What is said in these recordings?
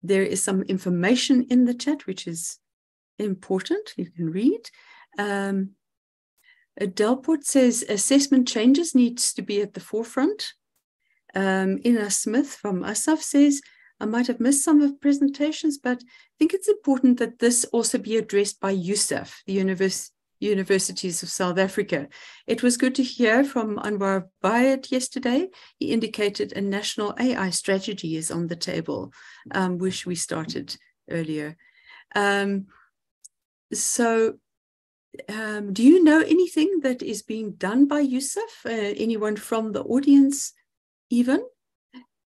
There is some information in the chat, which is important. You can read. Delport says assessment changes needs to be at the forefront. Ina Smith from ASAF says, I might have missed some of the presentations, but I think it's important that this also be addressed by USAF, the Universities of South Africa. It was good to hear from Anwar Bayat yesterday. He indicated a national AI strategy is on the table, which we started earlier. Do you know anything that is being done by USAF? Anyone from the audience even?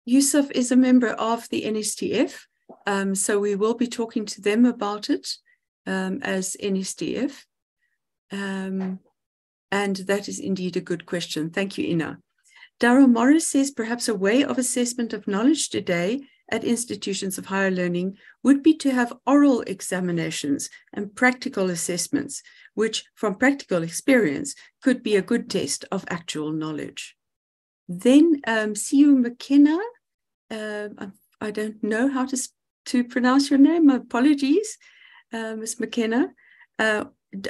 USAF is a member of the NSTF, so we will be talking to them about it as NSTF. And that is indeed a good question. Thank you, Ina. Daryl Morris says perhaps a way of assessment of knowledge today at institutions of higher learning would be to have oral examinations and practical assessments, which from practical experience could be a good test of actual knowledge. Then Siu McKenna, I don't know how to pronounce your name, apologies, Ms. McKenna.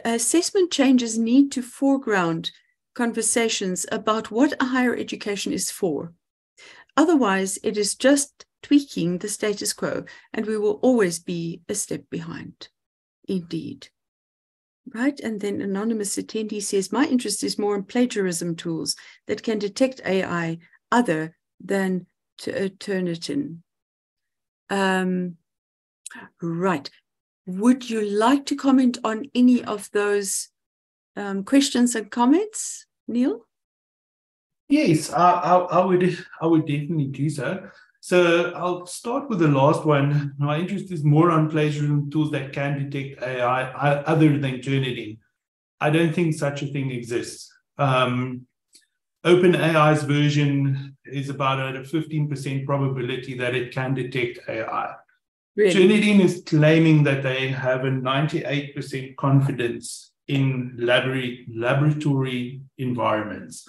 Assessment changes need to foreground conversations about what a higher education is for. Otherwise, it is just tweaking the status quo, and we will always be a step behind. Indeed. Right, and then anonymous attendee says, my interest is more in plagiarism tools that can detect AI other than Turnitin. Right. Would you like to comment on any of those questions and comments, Neil? Yes, I would definitely do so. So I'll start with the last one. My interest is more on plagiarism tools that can detect AI other than Turnitin. I don't think such a thing exists. OpenAI's version is about a 15% probability that it can detect AI. Really? Turnitin is claiming that they have a 98% confidence in laboratory environments.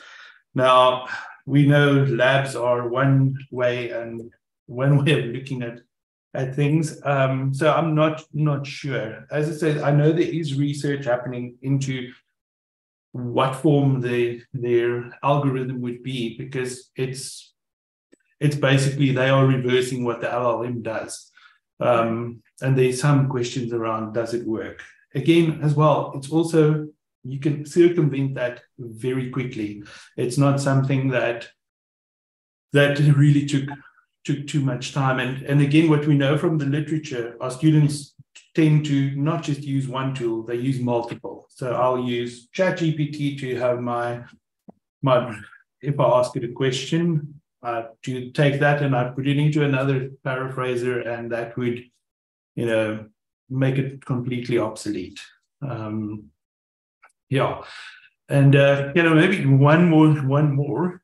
Now, we know labs are one way of looking at things. So I'm not sure. As I said, I know there is research happening into what form their algorithm would be, because it's basically they are reversing what the LLM does. And there's some questions around, does it work? Again, as well, it's also, you can circumvent that very quickly. It's not something that really took too much time. And again, what we know from the literature, our students tend to not just use one tool, they use multiple. So I'll use ChatGPT to have if I ask it a question, to take that and I put it into another paraphraser, and that would, make it completely obsolete. Yeah. And, maybe one more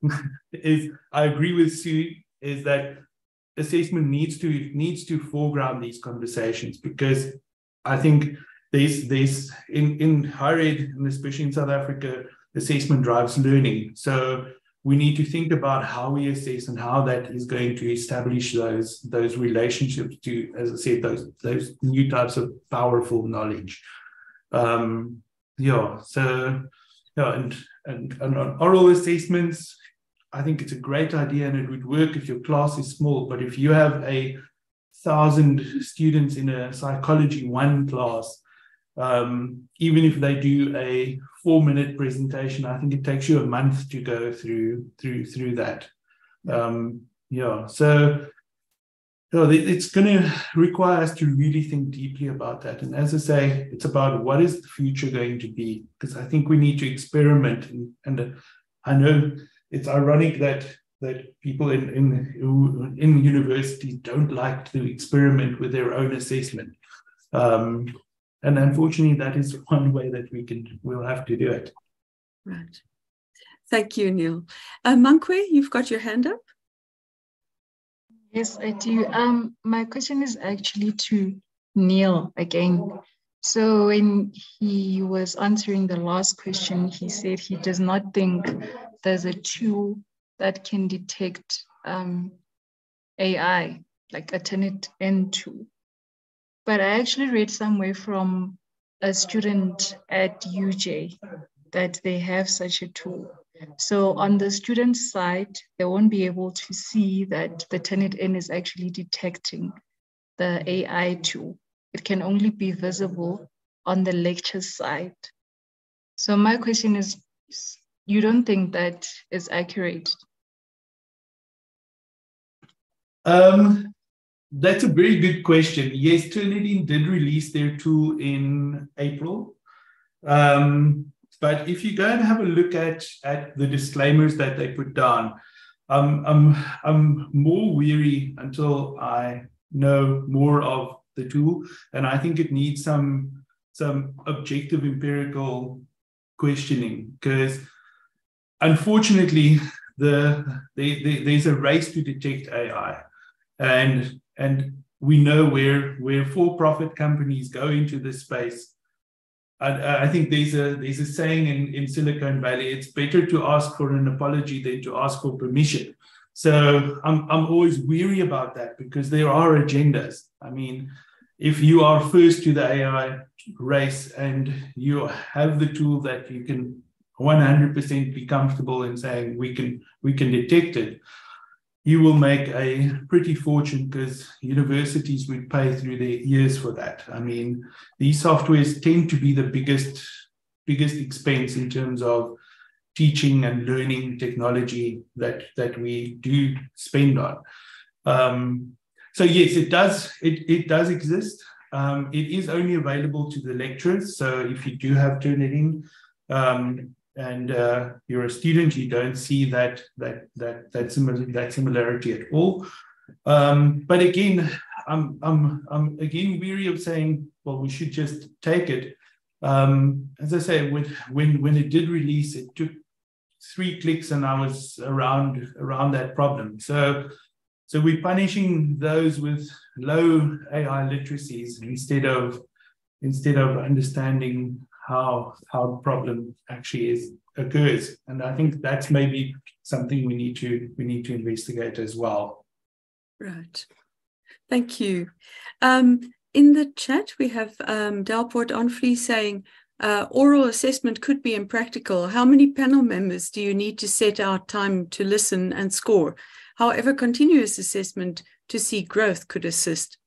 is, I agree with Sue, is that assessment needs to foreground these conversations, because I think there's in higher ed, and especially in South Africa, assessment drives learning. So we need to think about how we assess and how that is going to establish those relationships to, as I said, those new types of powerful knowledge. And on oral assessments, I think it's a great idea, and it would work if your class is small. But if you have 1,000 students in a psychology 1 class, even if they do a 4-minute presentation, I think it takes you a month to go through that. It's going to require us to really think deeply about that. And as I say, it's about what is the future going to be, because I think we need to experiment. And I know it's ironic that people in universities don't like to experiment with their own assessment. And unfortunately, that is one way that we'll have to do it. Right. Thank you, Neil. Mankwe, you've got your hand up. Yes, I do. My question is actually to Neil again. So when he was answering the last question, he said he does not think there's a tool that can detect AI. like a Turnitin tool. But I actually read somewhere from a student at UJ that they have such a tool. So on the student side, they won't be able to see that the Turnitin is actually detecting the AI tool. It can only be visible on the lecture side. So my question is, you don't think that is accurate? That's a very good question. Yes, Turnitin did release their tool in April. But if you go and have a look at the disclaimers that they put down, I'm more weary until I know more of the tool, and I think it needs some objective empirical questioning, because unfortunately there's a race to detect AI, and we know where for-profit companies go into this space. I think there's a saying in Silicon Valley: it's better to ask for an apology than to ask for permission. So I'm always weary about that, because there are agendas. I mean, if you are first to the AI race and you have the tool that you can 100% be comfortable in saying we can detect it, you will make a pretty fortune, because universities would pay through their ears for that. I mean, these softwares tend to be the biggest expense in terms of teaching and learning technology that we do spend on. So yes, it does exist. It is only available to the lecturers. So if you do have Turnitin, and you're a student, you don't see that similarity at all. But again, I'm again weary of saying, well, we should just take it. As I say, when it did release, it took 3 clicks and I was around that problem. So we're punishing those with low AI literacies instead of understanding how the problem actually occurs. And I think that's maybe something we need to investigate as well. Right. Thank you. In the chat, we have Delport Onfree saying, oral assessment could be impractical. How many panel members do you need to set out time to listen and score? However, continuous assessment to see growth could assist.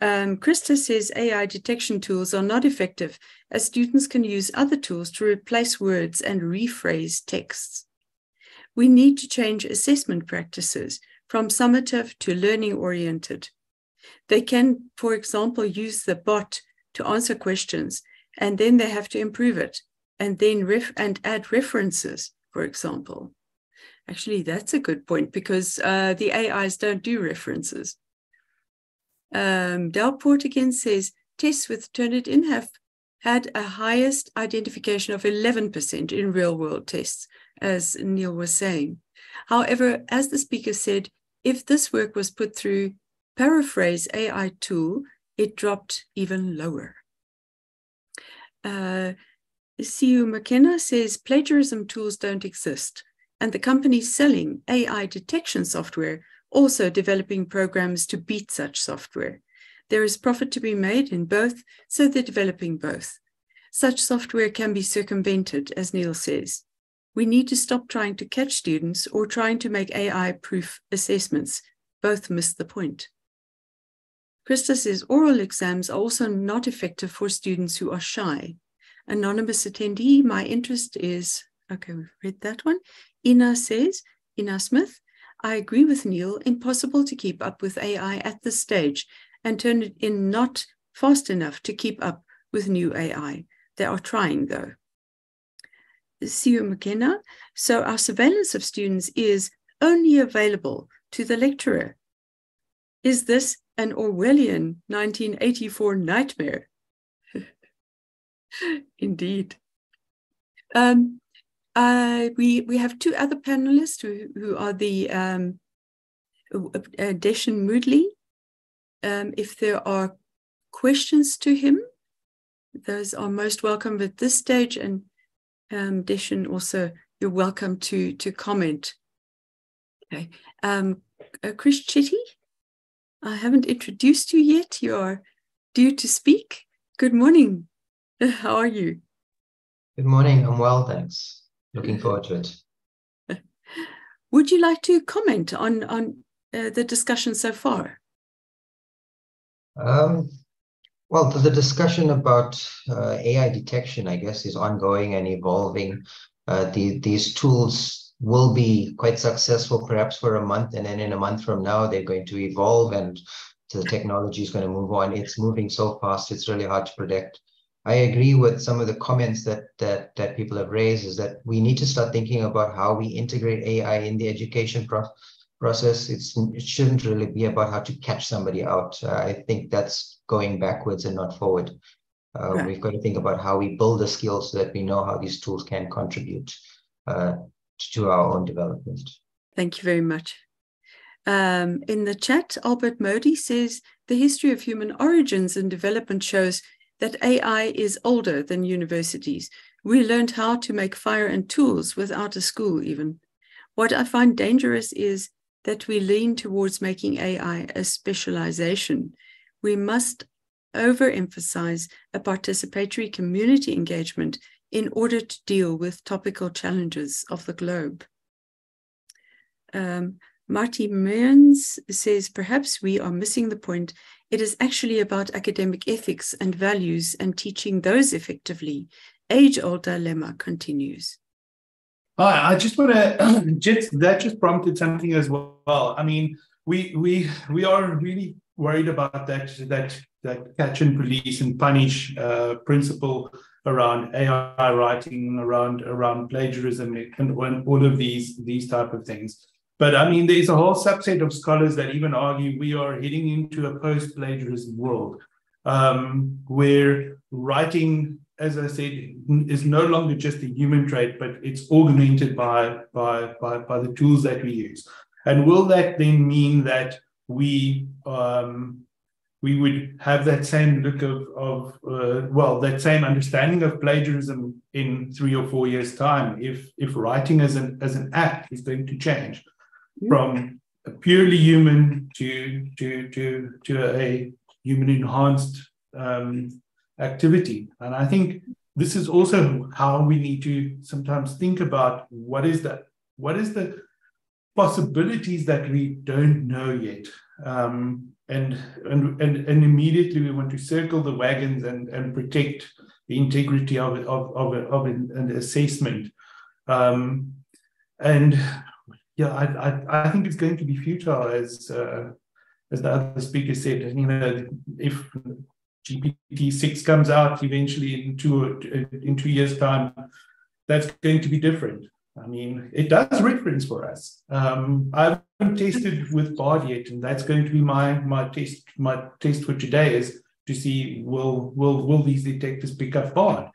Krista says AI detection tools are not effective, as students can use other tools to replace words and rephrase texts. We need to change assessment practices from summative to learning-oriented. They can, for example, use the bot to answer questions, and then they have to improve it, and then add references, for example. Actually, that's a good point, because the AIs don't do references. Delport again says, tests with Turnitin have had a highest identification of 11% in real-world tests, as Neil was saying. However, as the speaker said, if this work was put through Paraphrase AI tool, it dropped even lower. CU McKenna says, plagiarism tools don't exist, and the companies selling AI detection software also developing programs to beat such software. There is profit to be made in both, so they're developing both. Such software can be circumvented, as Neil says. We need to stop trying to catch students or trying to make AI-proof assessments. Both miss the point. Krista says oral exams are also not effective for students who are shy. Anonymous attendee, my interest is, okay, we've read that one. Ina says, Ina Smith, I agree with Neil, impossible to keep up with AI at this stage, and Turnitin not fast enough to keep up with new AI. They are trying though. CU McKenna, so our surveillance of students is only available to the lecturer. Is this an Orwellian 1984 nightmare? Indeed. We have 2 other panelists who are the Deshan Moodley. If there are questions to him, those are most welcome at this stage. And Deshan, also, you're welcome to comment. Okay. Chris Chitty, I haven't introduced you yet. You are due to speak. Good morning. How are you? Good morning. I'm well, thanks. Looking forward to it. Would you like to comment on the discussion so far? Well, the discussion about AI detection, I guess, is ongoing and evolving. These tools will be quite successful perhaps for a month, and then in a month from now, they're going to evolve and the technology is going to move on. It's moving so fast, it's really hard to predict. I agree with some of the comments that people have raised, is that we need to start thinking about how we integrate AI in the education process. It shouldn't really be about how to catch somebody out. I think that's going backwards and not forward. Right. We've got to think about how we build the skills so that we know how these tools can contribute to our own development. Thank you very much. In the chat, Albert Modi says, the history of human origins and development shows that AI is older than universities. We learned how to make fire and tools without a school even. What I find dangerous is that we lean towards making AI a specialization. We must overemphasize a participatory community engagement in order to deal with topical challenges of the globe. Marty Mearns says, perhaps we are missing the point. It is actually about academic ethics and values and teaching those effectively. Age-old dilemma continues. I just want to, that just prompted something as well. I mean, we are really worried about that catch and police and punish principle around AI writing, around plagiarism, and all of these type of things. But I mean, there's a whole subset of scholars that even argue we are heading into a post-plagiarism world, where writing, as I said, is no longer just a human trait, but it's augmented by the tools that we use. And will that then mean that we would have that same look of that same understanding of plagiarism in 3 or 4 years' time, if writing as an act is going to change from a purely human to a human enhanced activity. And I think this is also how we need to sometimes think about what is the possibilities that we don't know yet. And immediately we want to circle the wagons and protect the integrity of an assessment. I think it's going to be futile, as the other speaker said. You know, if GPT-6 comes out eventually in 2 years' time, that's going to be different. I mean, it does reference for us. I haven't tested with Bard yet, and that's going to be my test. My test for today is to see will these detectors pick up Bard.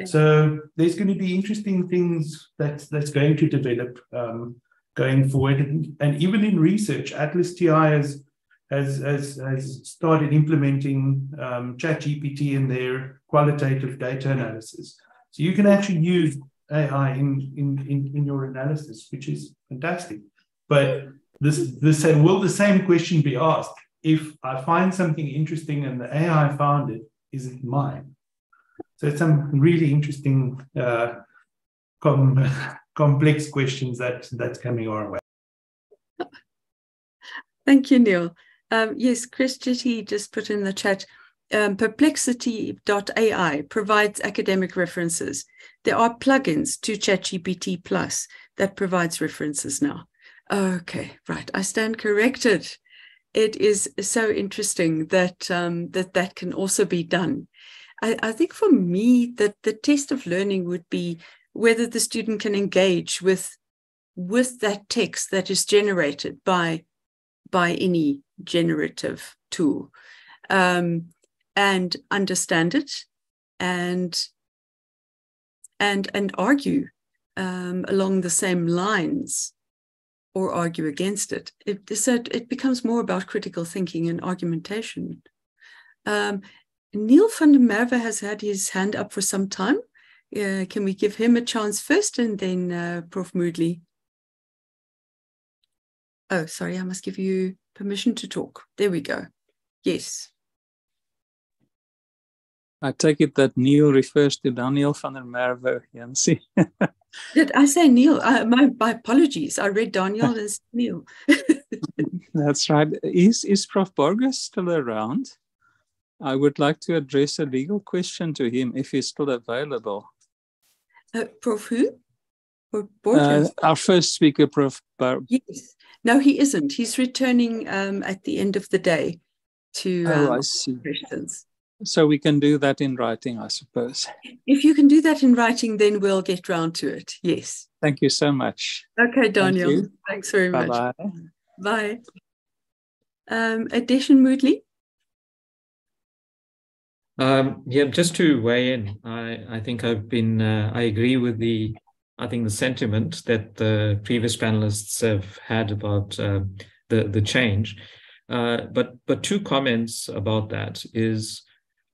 So there's going to be interesting things that's going to develop going forward, and even in research, Atlas TI has started implementing ChatGPT in their qualitative data analysis. So you can actually use AI in your analysis, which is fantastic. But will the same question be asked if I find something interesting and the AI found it? Is it mine? So it's some really interesting, complex questions that's coming our way. Thank you, Neil. Yes, Chris Jitty just put in the chat, perplexity.ai provides academic references. There are plugins to ChatGPT Plus that provides references now. Okay, right. I stand corrected. It is so interesting that that can also be done. I think for me that the test of learning would be whether the student can engage with that text that is generated by any generative tool, and understand it and argue along the same lines or argue against it. So it becomes more about critical thinking and argumentation. Neil van der Merwe has had his hand up for some time. Can we give him a chance first and then Prof. Moodley? Oh, sorry, I must give you permission to talk. There we go. Yes. I take it that Neil refers to Daniel van der Merwe, Jansie. Did I say Neil? My apologies. I read Daniel as Neil. That's right. Is Prof. Borges still around? I would like to address a legal question to him if he's still available. Prof. who? Borges? Our first speaker, Prof. Yes. No, he isn't. He's returning at the end of the day to I see. questions. So we can do that in writing, I suppose. If you can do that in writing, then we'll get round to it. Yes. Thank you so much. Okay, Daniel. Thank you. Thanks very much. Bye-bye. Bye. Addition Moodley. Yeah, just to weigh in, I think I agree with the sentiment that the previous panelists have had about the change. But two comments about that is,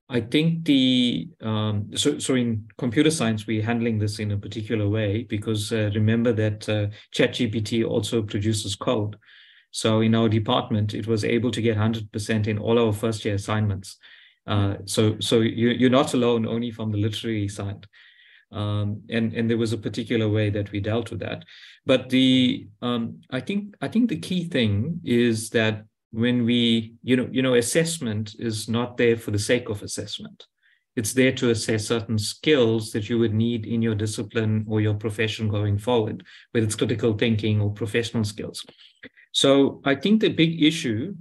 I think so in computer science, we're handling this in a particular way because remember that ChatGPT also produces code. So in our department, it was able to get 100% in all our first year assignments. So you're not alone, only from the literary side. And there was a particular way that we dealt with that. But I think the key thing is that when we, assessment is not there for the sake of assessment. It's there to assess certain skills that you would need in your discipline or your profession going forward, whether it's critical thinking or professional skills. So I think the big issue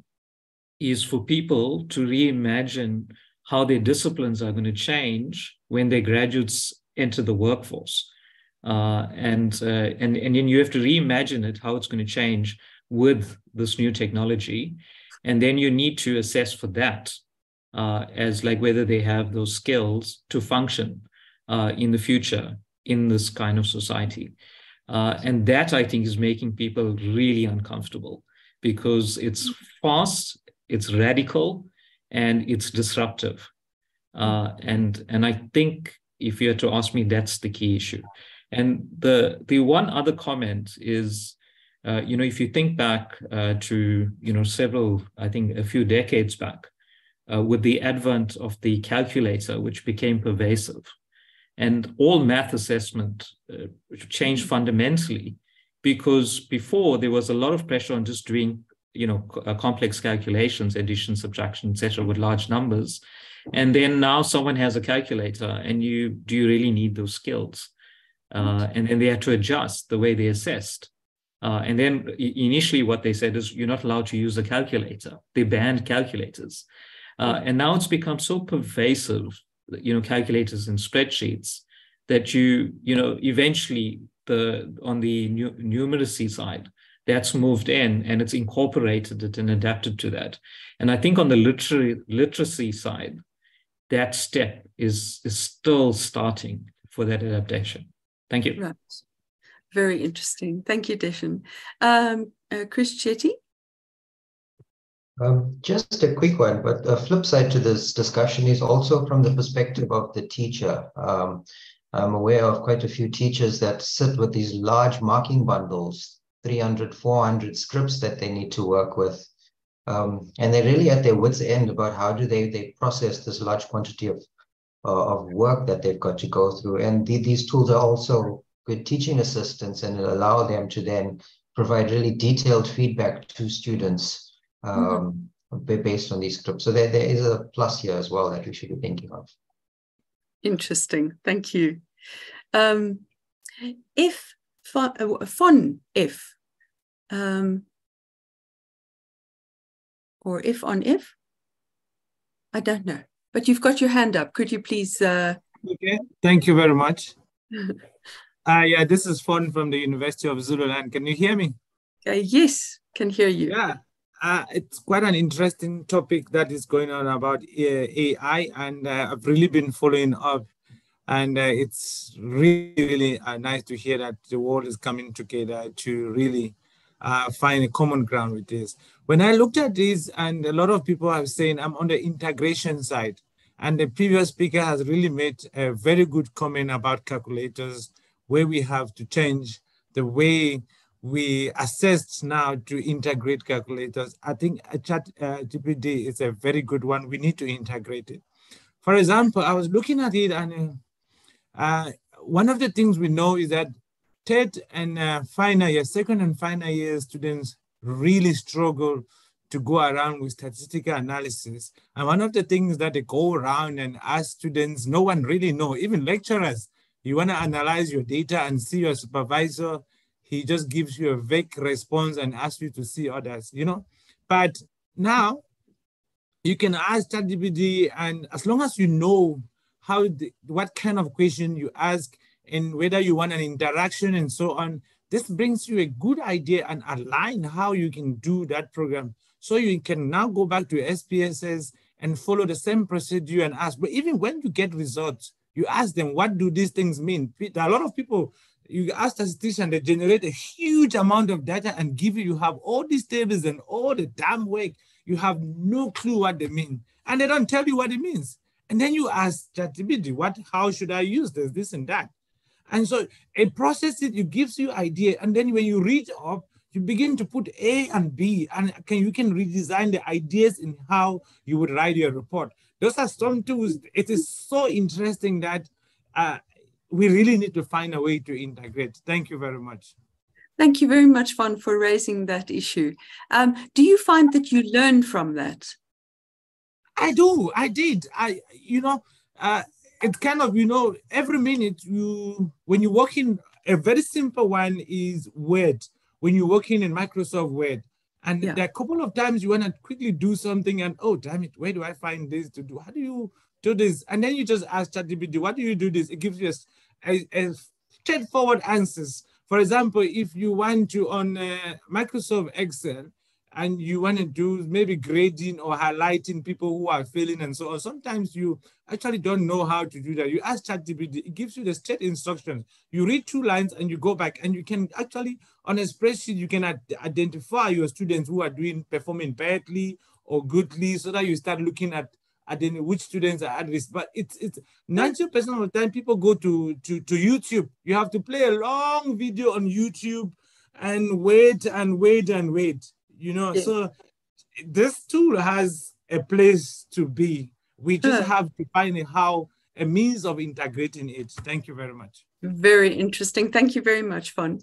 is for people to reimagine how their disciplines are going to change when their graduates enter the workforce. And then you have to reimagine it, how it's going to change with this new technology. And then you need to assess for that as like whether they have those skills to function in the future in this kind of society. And that, I think, is making people really uncomfortable because it's fast, it's radical, and it's disruptive. And I think if you had to ask me, that's the key issue. And the one other comment is, if you think back to, several, I think a few decades back, with the advent of the calculator, which became pervasive, and all math assessment changed fundamentally, because before there was a lot of pressure on just doing, complex calculations, addition, subtraction, etc., with large numbers. And then now someone has a calculator, and do you really need those skills? And then they had to adjust the way they assessed. And then initially what they said is you're not allowed to use a calculator. They banned calculators. And now it's become so pervasive, calculators and spreadsheets, that eventually on the numeracy side, that's moved in and it's incorporated it and adapted to that. And I think on the literacy side, that step is still starting for that adaptation. Thank you. Right. Very interesting. Thank you, Deshan. Chris Chetty? Just a quick one, but the flip side to this discussion is also from the perspective of the teacher. I'm aware of quite a few teachers that sit with these large marking bundles, 300, 400 scripts that they need to work with. And they're really at their wits' end about how do they process this large quantity of work that they've got to go through. And these tools are also good teaching assistants, and it allow them to then provide really detailed feedback to students based on these scripts. So there is a plus here as well that we should be thinking of. Interesting. Thank you. If or if on if, I don't know, but you've got your hand up. Could you please? Okay, thank you very much. Yeah, this is Fon from the University of Zululand. Can you hear me? Yes, can hear you. Yeah, it's quite an interesting topic that is going on about AI, and I've really been following up. And it's really nice to hear that the world is coming together to really find a common ground with this. When I looked at this, and a lot of people have saying I'm on the integration side, and the previous speaker has really made a very good comment about calculators, where we have to change the way we assessed now to integrate calculators. I think ChatGPT is a very good one. We need to integrate it. For example, I was looking at it, and one of the things we know is that third and final year, second and final year students really struggle to go around with statistical analysis. And one of the things that they go around and ask students, no one really know, even lecturers. You want to analyze your data and see your supervisor, he just gives you a vague response and asks you to see others, you know. But now you can ask ChatGPT, and as long as you know what kind of question you ask and whether you want an interaction and so on, this brings you a good idea and align how you can do that program. So you can now go back to SPSS and follow the same procedure and ask. But even when you get results, you ask them, what do these things mean? A lot of people, you ask statisticians, they generate a huge amount of data and give you have all these tables and all the damn work. You have no clue what they mean. And they don't tell you what it means. And then you ask ChatGPT, how should I use this and that? And so it processes it, it gives you idea. And then when you read up, you begin to put A and B, and you can redesign the ideas in how you would write your report. Those are some tools. It is so interesting that we really need to find a way to integrate. Thank you very much. Thank you very much, Van, for raising that issue. Do you find that you learn from that? I do. I did. It's kind of, every minute when you work in, a very simple one is Word. When you're working in Microsoft Word, and there are a couple of times you want to quickly do something and, oh, damn it, where do I find this to do? How do you do this? And then you just ask ChatGPT, what do you do this? It gives you a straightforward answers. For example, if you want to, on Microsoft Excel, and you want to do maybe grading or highlighting people who are failing and so on, sometimes you actually don't know how to do that. You ask ChatGPT, it gives you the straight instructions. You read 2 lines and you go back, and you can actually, on a spreadsheet, you can identify your students who are performing badly or goodly, so that you start looking at which students are at risk. But it's 90% of the time people go to YouTube. You have to play a long video on YouTube and wait and wait and wait. So this tool has a place to be. We just have to find a means of integrating it. Thank you very much. Very interesting. Thank you very much, Van.